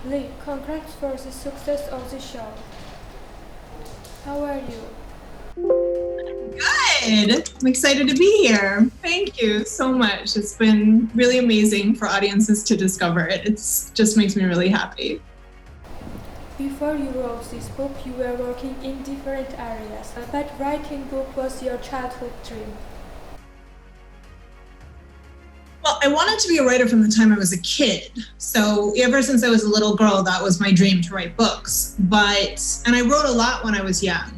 Leigh, congrats for the success of the show. How are you? Good. I'm excited to be here. Thank you so much. It's been really amazing for audiences to discover it. It just makes me really happy. Before you wrote this book, you were working in different areas, but writing book was your childhood dream. Well, I wanted to be a writer from the time I was a kid. So ever since I was a little girl, that was my dream, to write books. And I wrote a lot when I was young,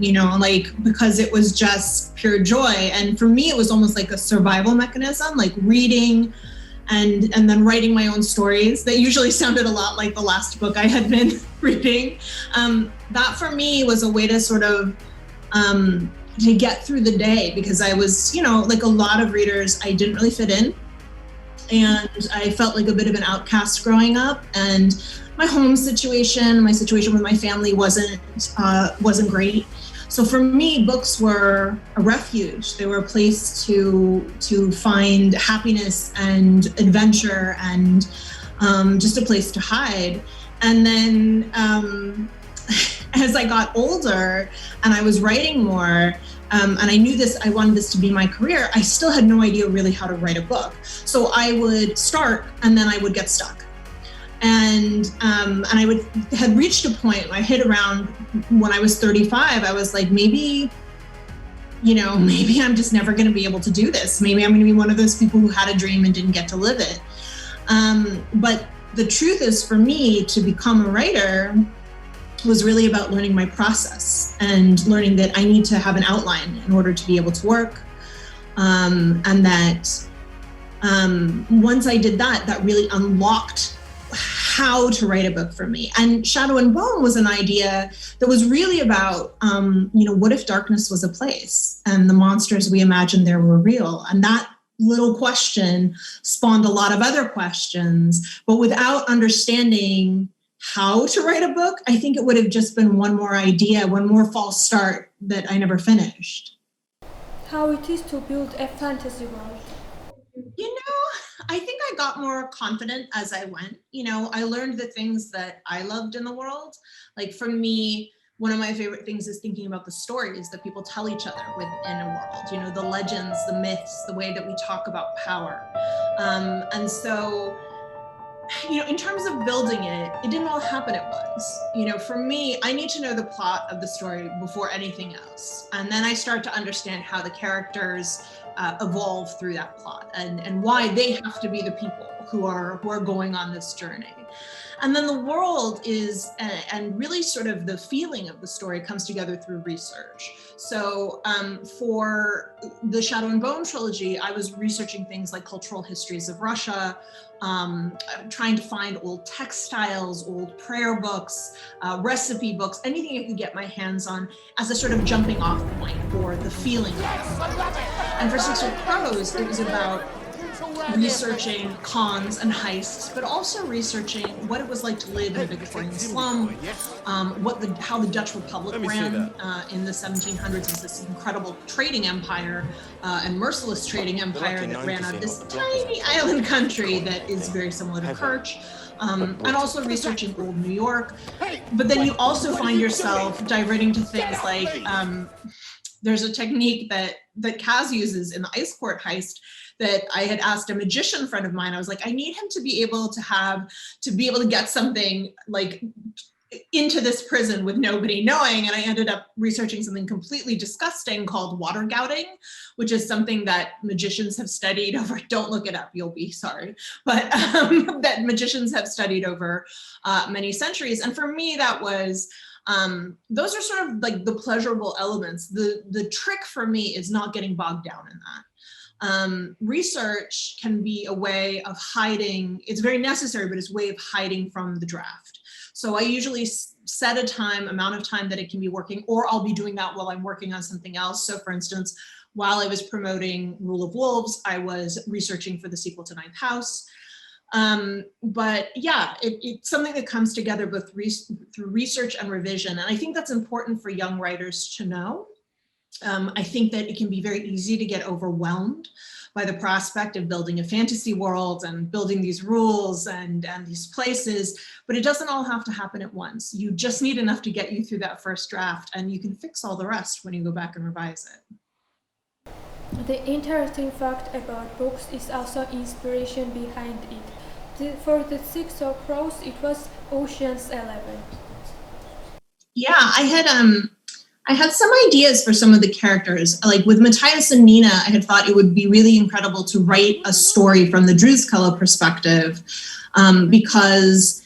because it was just pure joy. And for me, it was almost like a survival mechanism, like reading and then writing my own stories that usually sounded a lot like the last book I had been reading. That for me was a way to sort of to get through the day, because I was, like a lot of readers, I didn't really fit in. And I felt like a bit of an outcast growing up, and my home situation, my situation with my family wasn't great. So for me, books were a refuge. They were a place to find happiness and adventure and just a place to hide. And then as I got older and I was writing more, and I knew I wanted this to be my career, I still had no idea really how to write a book. So I would start and then I would get stuck. And I had reached a point, I hit around when I was 35, I was like, maybe I'm just never gonna be able to do this. Maybe I'm gonna be one of those people who had a dream and didn't get to live it. But the truth is, for me, to become a writer was really about learning my process and learning that I need to have an outline in order to be able to work. And that once I did that, that really unlocked how to write a book for me. And Shadow and Bone was an idea that was really about, what if darkness was a place and the monsters we imagined there were real? And that little question spawned a lot of other questions, but without understanding how to write a book, I think it would have just been one more idea, one more false start that I never finished. How it is to build a fantasy world? I think I got more confident as I went. I learned the things that I loved in the world. Like for me, one of my favorite things is thinking about the stories that people tell each other within a world, the legends, the myths, the way that we talk about power. And so, in terms of building it, it didn't all happen at once. For me, I need to know the plot of the story before anything else. And then I start to understand how the characters evolve through that plot and why they have to be the people who are going on this journey. And then the world is, and really sort of the feeling of the story comes together through research. So for the Shadow and Bone trilogy, I was researching things like cultural histories of Russia, trying to find old textiles, old prayer books, recipe books, anything I could get my hands on as a sort of jumping off point for the feeling of it. And for Six of Crows, it was about researching cons and heists, but also researching what it was like to live in a Victorian slum, how the Dutch Republic ran in the 1700s as this incredible trading empire and merciless trading empire that ran out of this tiny island country that is very similar to Kerch. And also researching old New York. But then you also find yourself diverting to things like there's a technique that Kaz uses in the Ice Court heist that I had asked a magician friend of mine. I was like, I need him to be able to get something like into this prison with nobody knowing. And I ended up researching something completely disgusting called water gouting, which is something that magicians have studied over, don't look it up, you'll be sorry, but that magicians have studied over many centuries. And for me, that was, those are sort of like the pleasurable elements. The trick for me is not getting bogged down in that. Research can be a way of hiding. It's very necessary, but it's a way of hiding from the draft. So I usually set a amount of time that it can be working, or I'll be doing that while I'm working on something else. So for instance, while I was promoting Rule of Wolves, I was researching for the sequel to Ninth House. But yeah, it's something that comes together both through research and revision. And I think that's important for young writers to know. I think that it can be very easy to get overwhelmed by the prospect of building a fantasy world and building these rules and these places, but it doesn't all have to happen at once. You just need enough to get you through that first draft, and you can fix all the rest when you go back and revise it. The interesting fact about books is also inspiration behind it. For the Six of Crows, it was Ocean's 11. Yeah, I had some ideas for some of the characters. Like with Matthias and Nina, I had thought it would be really incredible to write a story from the Drusilla perspective, because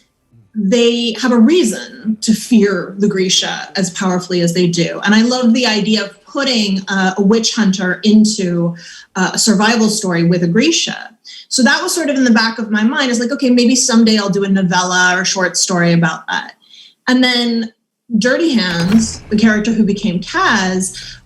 they have a reason to fear the Grisha as powerfully as they do. And I love the idea of putting a witch hunter into a survival story with a Grisha. So that was sort of in the back of my mind. It's like, okay, maybe someday I'll do a novella or short story about that. And then Dirty Hands, the character who became Kaz,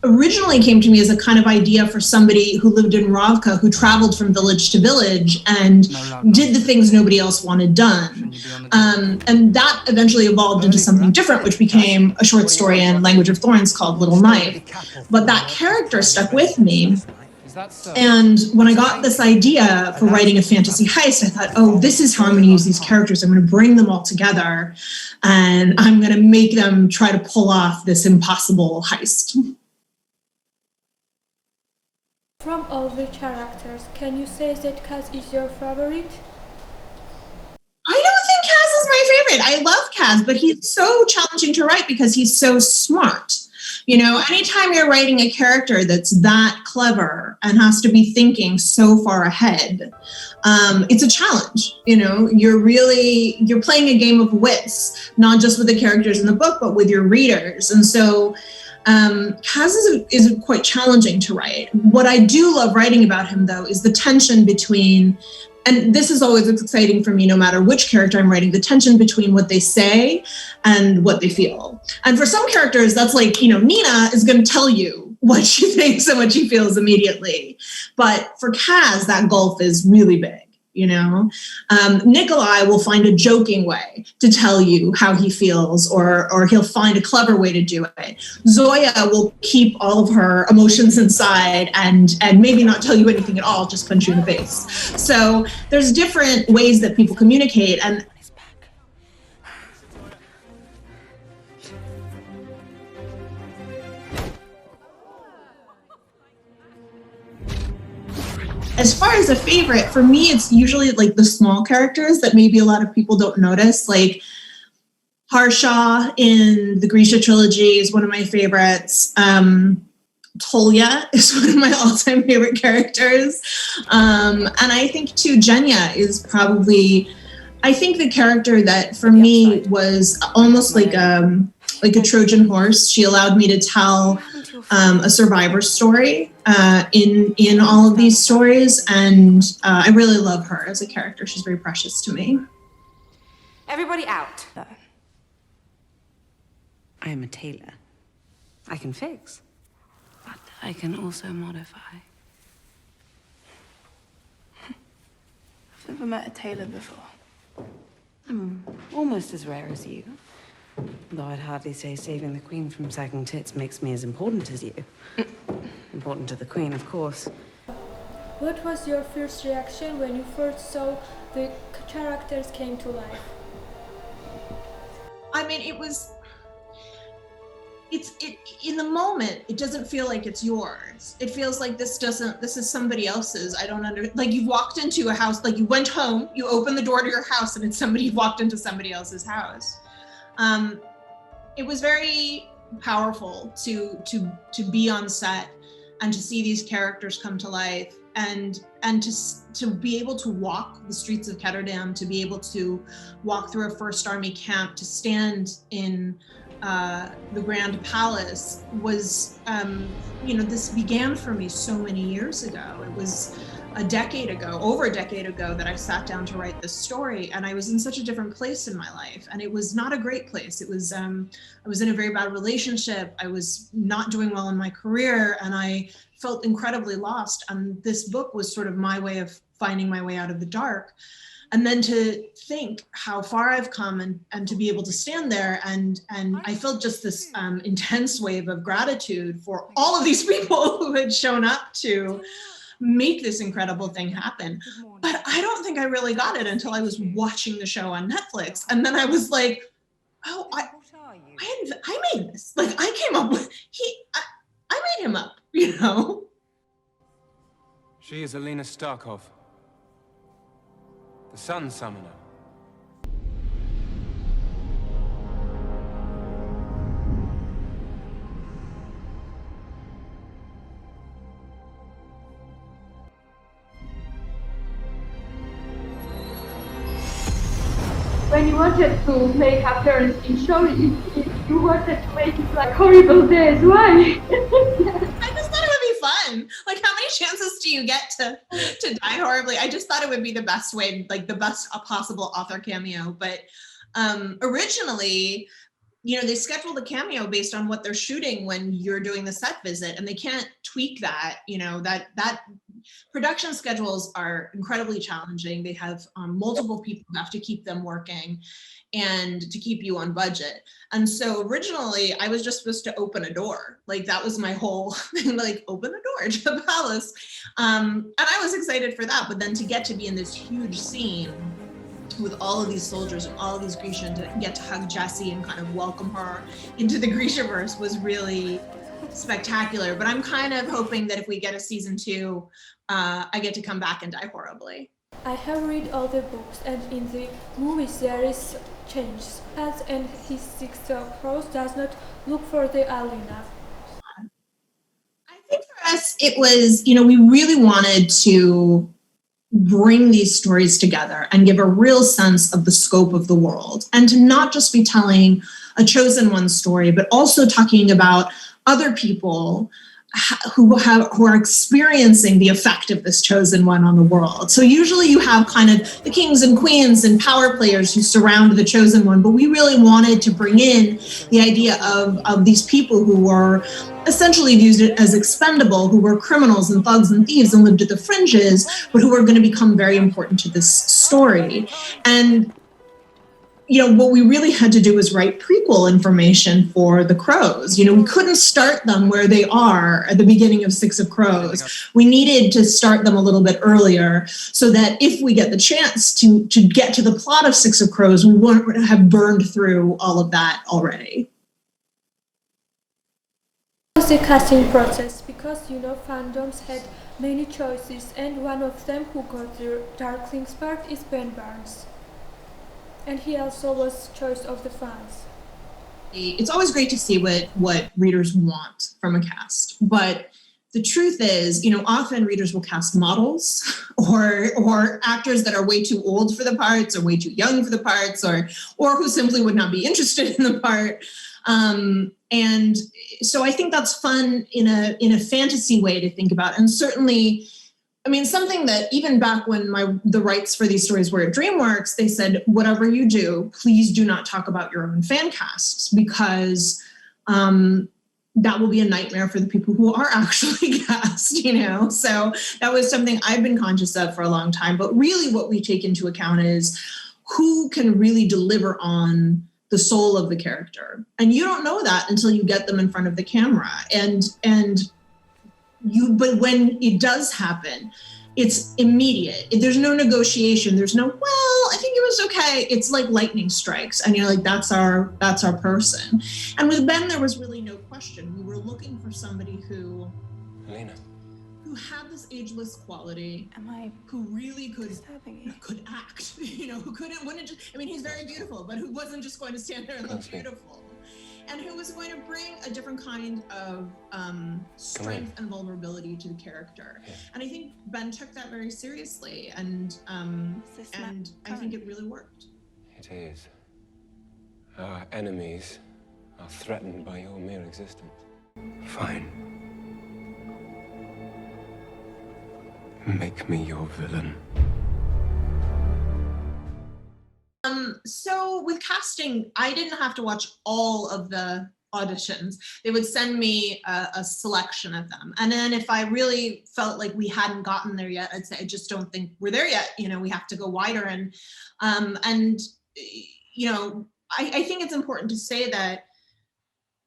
originally came to me as a kind of idea for somebody who lived in Ravka, who traveled from village to village and did the things nobody else wanted done. And that eventually evolved into something different, which became a short story in Language of Thorns called Little Knife. But that character stuck with me. And when I got this idea for writing a fantasy heist, I thought, oh, this is how I'm going to use these characters. I'm going to bring them all together, and I'm going to make them try to pull off this impossible heist. From all the characters, can you say that Kaz is your favorite? I don't think Kaz is my favorite. I love Kaz, but he's so challenging to write because he's so smart. You know, anytime you're writing a character that's that clever and has to be thinking so far ahead, it's a challenge. You know, you're playing a game of wits, not just with the characters in the book, but with your readers. And so Kaz is quite challenging to write. What I do love writing about him, though, is the tension between, and this is always exciting for me no matter which character I'm writing, the tension between what they say and what they feel. And for some characters, that's like, you know, Nina is going to tell you what she thinks and what she feels immediately. But for Kaz, that gulf is really big. You know, Nikolai will find a joking way to tell you how he feels, or he'll find a clever way to do it. Zoya will keep all of her emotions inside and maybe not tell you anything at all, just punch you in the face. So there's different ways that people communicate. And as far as a favorite, for me, it's usually like the small characters that maybe a lot of people don't notice. Like Harsha in the Grisha trilogy is one of my favorites. Tolya is one of my all-time favorite characters. And I think too, Genya is probably, I think the character that for me was almost like a Trojan horse. She allowed me to tell a survivor story in all of these stories, and I really love her as a character. She's very precious to me. Everybody out. I am a tailor. I can fix, but I can also modify. I've never met a tailor before. I'm almost as rare as you. Though I'd hardly say saving the Queen from sagging tits makes me as important as you. Important to the Queen, of course. What was your first reaction when you first saw the characters came to life? I mean, in the moment, it doesn't feel like it's yours. It feels like this is somebody else's. Like you've walked into a house, like you went home, you opened the door to your house, and it's somebody who walked into somebody else's house. It was very powerful to be on set and to see these characters come to life, and to be able to walk the streets of Ketterdam, to be able to walk through a First Army camp, to stand in the Grand Palace was, this began for me so many years ago. It was over a decade ago, that I sat down to write this story, and I was in such a different place in my life, and it was not a great place. It was I was in a very bad relationship. I was not doing well in my career, and I felt incredibly lost. And this book was sort of my way of finding my way out of the dark. And then to think how far I've come, and to be able to stand there, and I felt just this intense wave of gratitude for all of these people who had shown up to make this incredible thing happen. But I don't think I really got it until I was watching the show on Netflix. And then I was like, oh, I made this. Like, I came up with, I made him up, you know? She is Alina Starkov, the Sun Summoner. When you wanted to make appearance in show, you wanted to make it like horrible days. Why? I just thought it would be fun. Like, how many chances do you get to die horribly? I just thought it would be the best way, like the best possible author cameo. But originally, you know, they schedule the cameo based on what they're shooting when you're doing the set visit, and they can't tweak that. You know, that production schedules are incredibly challenging. They have multiple people who have to keep them working and to keep you on budget. And so originally I was just supposed to open a door. Like, that was my whole thing, like, open the door to the palace. And I was excited for that. But then to get to be in this huge scene with all of these soldiers and all of these Grisha, to get to hug Jessie and kind of welcome her into the Grishaverse was really spectacular. But I'm kind of hoping that if we get a season 2, I get to come back and die horribly. I have read all the books, and in the movies there is change. As and his Six of Crows does not look for the Alina. I think for us, it was, you know, we really wanted to bring these stories together and give a real sense of the scope of the world, and to not just be telling a chosen one story, but also talking about other people who are experiencing the effect of this chosen one on the world. So usually you have kind of the kings and queens and power players who surround the chosen one, but we really wanted to bring in the idea of these people who were essentially viewed as expendable, who were criminals and thugs and thieves and lived at the fringes, but who were going to become very important to this story. And you know, what we really had to do was write prequel information for the Crows. You know, we couldn't start them where they are at the beginning of Six of Crows. We needed to start them a little bit earlier, so that if we get the chance to get to the plot of Six of Crows, we won't have burned through all of that already. It was the casting process, because, you know, fandoms had many choices, and one of them who got the Darkling's part is Ben Barnes. And he also was choice of the fans. It's always great to see what readers want from a cast, but the truth is, you know, often readers will cast models or actors that are way too old for the parts, or way too young for the parts, or who simply would not be interested in the part. And so I think that's fun in a fantasy way to think about. And certainly, I mean, something that even back when the rights for these stories were at DreamWorks, they said, whatever you do, please do not talk about your own fan casts, because that will be a nightmare for the people who are actually cast, you know? So that was something I've been conscious of for a long time. But really what we take into account is who can really deliver on the soul of the character. And you don't know that until you get them in front of the camera. But when it does happen, it's immediate. There's no negotiation. There's no, well, I think it was okay. It's like lightning strikes, and you're like, that's our person. And with Ben, there was really no question. We were looking for somebody who had this ageless quality, who really could act, you know, wouldn't just, I mean, he's very beautiful, but who wasn't just going to stand there and look beautiful. And who was going to bring a different kind of strength and vulnerability to the character. Yeah. And I think Ben took that very seriously, and I think it really worked. It is. Our enemies are threatened by your mere existence. Fine. Make me your villain. So with casting, I didn't have to watch all of the auditions. They would send me a selection of them. And then if I really felt like we hadn't gotten there yet, I'd say, I just don't think we're there yet. You know, we have to go wider. And you know, I think it's important to say that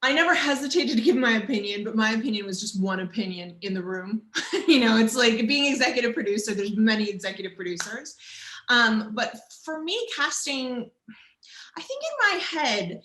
I never hesitated to give my opinion, but my opinion was just one opinion in the room. You know, it's like being executive producer, there's many executive producers. But for me, casting, I think in my head,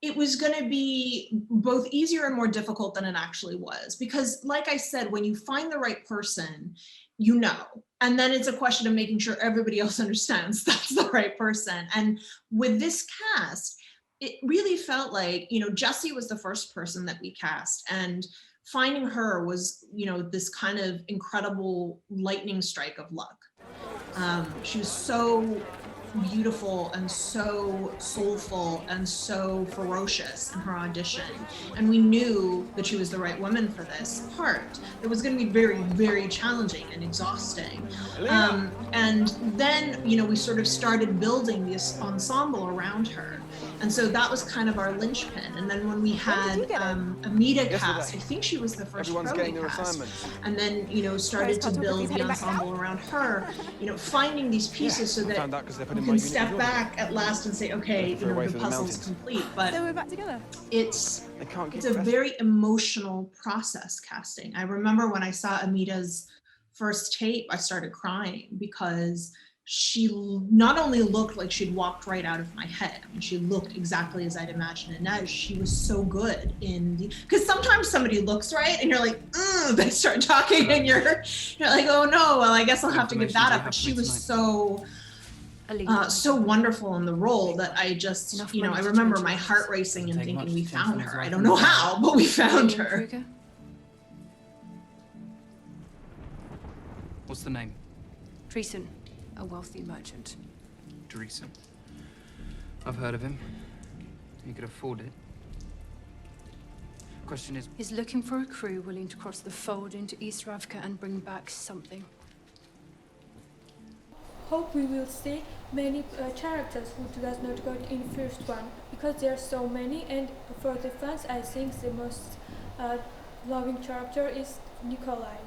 it was going to be both easier and more difficult than it actually was. Because like I said, when you find the right person, you know, and then it's a question of making sure everybody else understands that's the right person. And with this cast, it really felt like, you know, Jessie was the first person that we cast, and finding her was, you know, this kind of incredible lightning strike of luck. She was so beautiful and so soulful and so ferocious in her audition. And we knew that she was the right woman for this part. It was going to be very, very challenging and exhausting. And then, you know, we sort of started building this ensemble around her. And so that was kind of our linchpin. And then when we had Amita cast, I think she was the first pro we cast. And then, you know, started to build the ensemble around her, you know, finding these pieces so that you can step back at last and say, okay, you know, the puzzle's complete. But So we're back together. it's a very emotional process, casting. I remember when I saw Amita's first tape, I started crying because she not only looked like she'd walked right out of my head. I mean, she looked exactly as I'd imagined it. Now she was so good in the, because sometimes somebody looks right and you're like, they start talking and you're like, oh no, well, I guess I'll have to give that up. But she was so wonderful in the role that I just, you know, I remember my heart racing and thinking, we found her. I don't know how, but we found her. What's the name? Treason, a wealthy merchant. Dreesen. I've heard of him. He could afford it. Question is, He's looking for a crew willing to cross the fold into East Ravka and bring back something. Hope we will see many characters who does not go in first one, because there are so many, and for the fans I think the most loving character is Nikolai.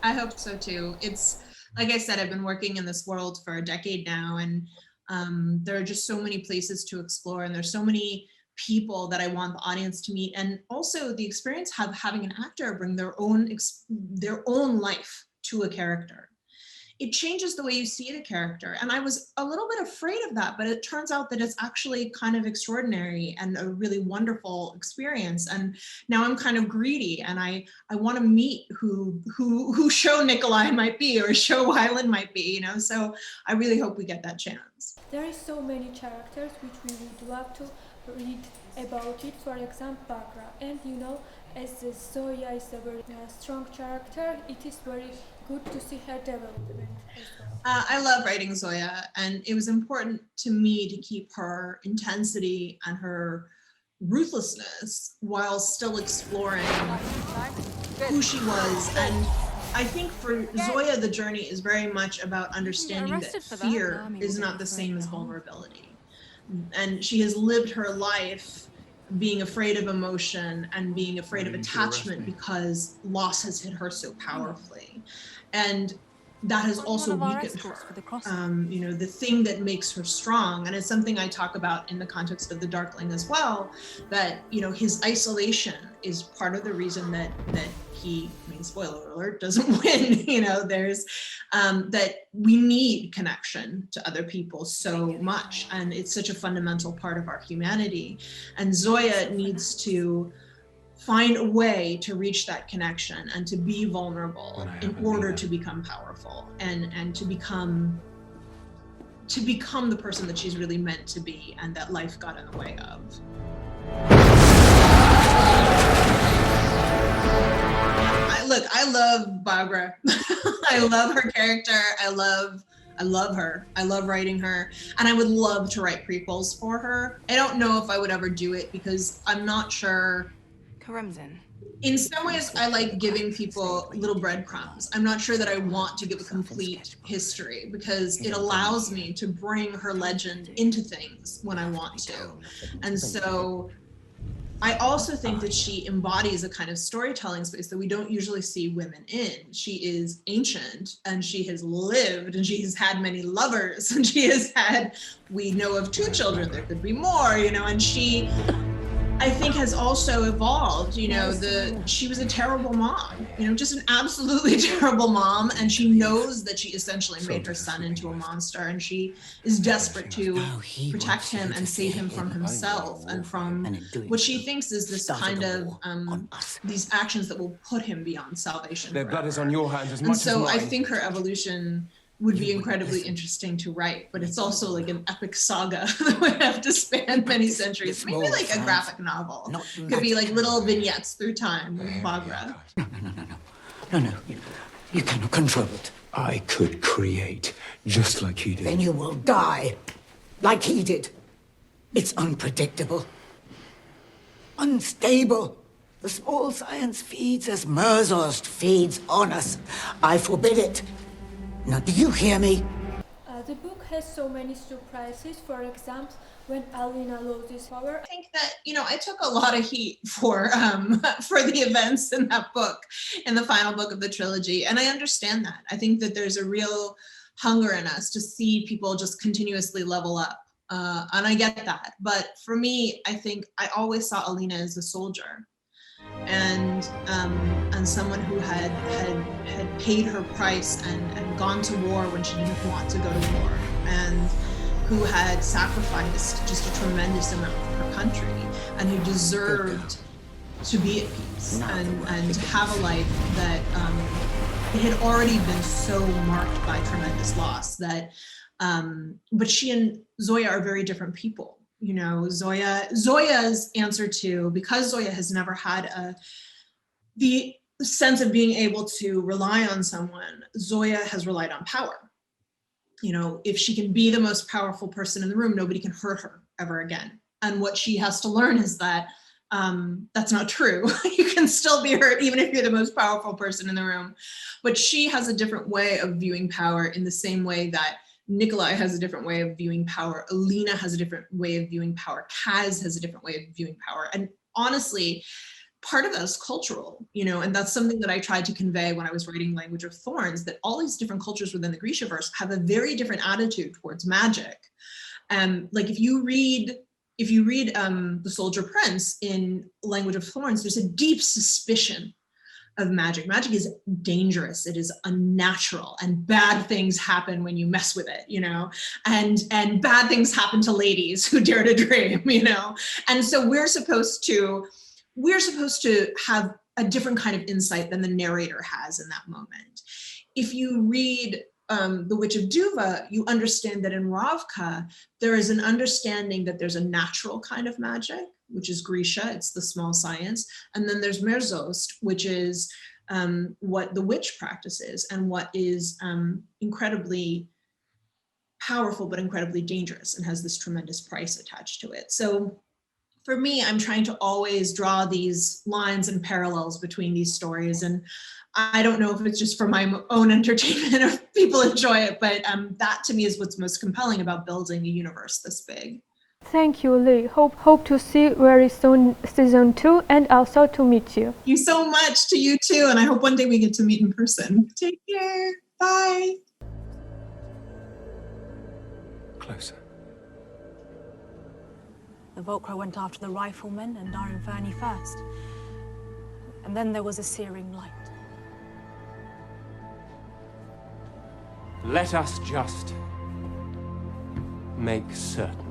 I hope so too. It's like I said, I've been working in this world for a decade now, and there are just so many places to explore, and there's so many people that I want the audience to meet, and also the experience of having an actor bring their own life to a character. It changes the way you see the character. And I was a little bit afraid of that, but it turns out that it's actually kind of extraordinary and a really wonderful experience. And now I'm kind of greedy, and I want to meet who show Nikolai might be, or show Hyland might be, you know, so I really hope we get that chance. There are so many characters which we would love to read about it, for example, Bagra. And you know, as Zoya is a very strong character, it is very good to see her development as well. I love writing Zoya, and it was important to me to keep her intensity and her ruthlessness while still exploring who she was. And I think for Zoya, the journey is very much about understanding that fear is not the same as vulnerability. And she has lived her life being afraid of emotion and being afraid of attachment because loss has hit her so powerfully. And that has also weakened her. You know, the thing that makes her strong, and it's something I talk about in the context of the Darkling as well, that, you know, his isolation is part of the reason that he, I mean, spoiler alert, doesn't win. You know, there's that we need connection to other people so much, and it's such a fundamental part of our humanity. And Zoya needs to find a way to reach that connection and to be vulnerable in order to become powerful and to become the person that she's really meant to be and that life got in the way of. I love Bagra. I love her character. I love her. I love writing her, and I would love to write prequels for her. I don't know if I would ever do it because I'm not sure Karamzin. In some ways, I like giving people little breadcrumbs. I'm not sure that I want to give a complete history because it allows me to bring her legend into things when I want to. And so I also think that she embodies a kind of storytelling space that we don't usually see women in. She is ancient and she has lived and she has had many lovers and she has had, we know of 2 children, there could be more, you know, and she, I think, has also evolved. You know, she was a terrible mom, you know, just an absolutely terrible mom, and she knows that she essentially made her son into a monster, and she is desperate to protect him and save him from himself and from what she thinks is this kind of these actions that will put him beyond salvation. Their blood is on your hands as much and so as mine. I think her evolution would be incredibly interesting to write, but it's also like an epic saga that would have to span many centuries. Maybe like a graphic novel. Could be like little vignettes through time with Bagra. No. You cannot control it. I could create just like he did. Then you will die, like he did. It's unpredictable, unstable. The small science feeds as Murzost feeds on us. I forbid it. Now, do you hear me? The book has so many surprises. For example, when Alina loses power. I think that, you know, I took a lot of heat for the events in that book, in the final book of the trilogy, and I understand that. I think that there's a real hunger in us to see people just continuously level up, and I get that. But for me, I think I always saw Alina as a soldier, and someone who had paid her price and gone to war when she didn't want to go to war, and who had sacrificed just a tremendous amount for her country, and who deserved to be at peace and to have a life that it had already been so marked by tremendous loss that but she and Zoya are very different people. You know, Zoya's answer to, because Zoya has never had the sense of being able to rely on someone, Zoya has relied on power. You know, if she can be the most powerful person in the room, nobody can hurt her ever again. And what she has to learn is that that's not true. You can still be hurt even if you're the most powerful person in the room. But she has a different way of viewing power, in the same way that Nikolai has a different way of viewing power. Alina has a different way of viewing power. Kaz has a different way of viewing power. And honestly, part of that is cultural, you know, and that's something that I tried to convey when I was writing Language of Thorns, that all these different cultures within the Grishaverse have a very different attitude towards magic. Like if you read The Soldier Prince in Language of Thorns, there's a deep suspicion of magic. Magic is dangerous, it is unnatural, and bad things happen when you mess with it, you know, and bad things happen to ladies who dare to dream, you know. And so we're supposed to have a different kind of insight than the narrator has in that moment. If you read The Witch of Duva, you understand that in Ravka, there is an understanding that there's a natural kind of magic, which is Grisha, it's the small science. And then there's Merzost, which is what the witch practices and what is incredibly powerful, but incredibly dangerous, and has this tremendous price attached to it. So for me, I'm trying to always draw these lines and parallels between these stories. And I don't know if it's just for my own entertainment or if people enjoy it, but that to me is what's most compelling about building a universe this big. Thank you, Leigh. Hope to see very soon season 2, and also to meet you. Thank you so much, to you too, and I hope one day we get to meet in person. Take care. Bye. Closer. The Volcra went after the riflemen and Darin Fernie first. And then there was a searing light. Let us just make certain.